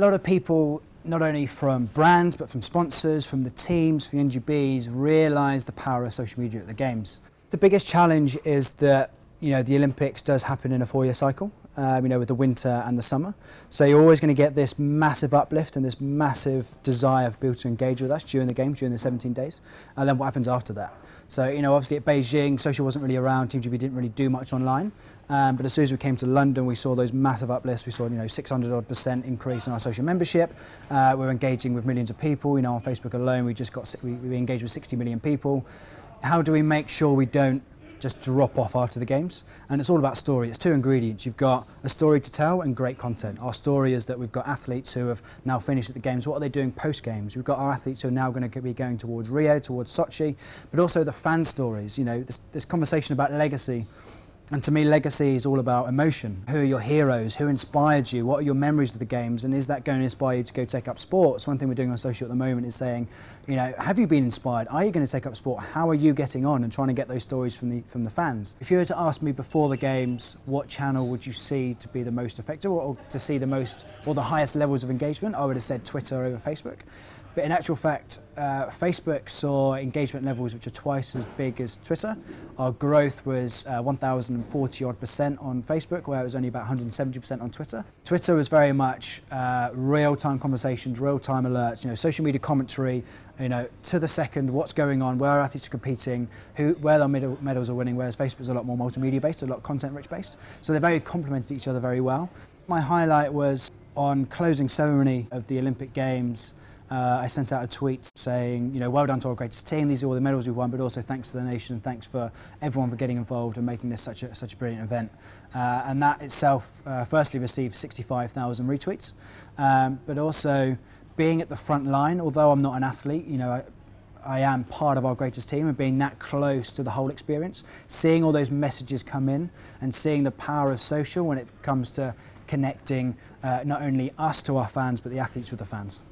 lot of people, not only from brands, but from sponsors, from the teams, from the NGBs, realise the power of social media at the Games. The biggest challenge is that, the Olympics does happen in a 4-year cycle, with the winter and the summer. So you're always going to get this massive uplift and this massive desire for people to engage with us during the Games, during the 17 days. And then what happens after that? So, obviously at Beijing, social wasn't really around, Team GB didn't really do much online. But as soon as we came to London, we saw those massive uplifts. We saw, 600% increase in our social membership. We're engaging with millions of people. On Facebook alone, we engaged with 60 million people. How do we make sure we don't just drop off after the Games? And it's all about story. It's 2 ingredients. You've got a story to tell and great content. Our story is that we've got athletes who have now finished at the Games. What are they doing post-Games? We've got our athletes who are now going to be going towards Rio, towards Sochi, but also the fan stories. This conversation about legacy. And to me, legacy is all about emotion. Who are your heroes? Who inspired you? What are your memories of the Games? And is that going to inspire you to go take up sports? One thing we're doing on social at the moment is saying, have you been inspired? Are you going to take up sport? How are you getting on? And trying to get those stories from the fans. If you were to ask me before the Games, what channel would you see to be the most effective or to see the most or the highest levels of engagement, I would have said Twitter over Facebook. But in actual fact, Facebook saw engagement levels which are twice as big as Twitter. Our growth was 1,040% on Facebook, where it was only about 170% on Twitter. Twitter was very much real-time conversations, real-time alerts, social media commentary, to the second, what's going on, where our athletes are competing, where their medals are winning, whereas Facebook is a lot more multimedia-based, a lot content-rich based. So they very complemented each other very well. My highlight was on closing ceremony of the Olympic Games. I sent out a tweet saying, well done to our greatest team, these are all the medals we've won, but also thanks to the nation, thanks for everyone for getting involved and making this such a brilliant event. And that itself firstly received 65,000 retweets, but also being at the front line, although I'm not an athlete, I am part of our greatest team, and being that close to the whole experience, seeing all those messages come in and seeing the power of social when it comes to connecting not only us to our fans, but the athletes with the fans.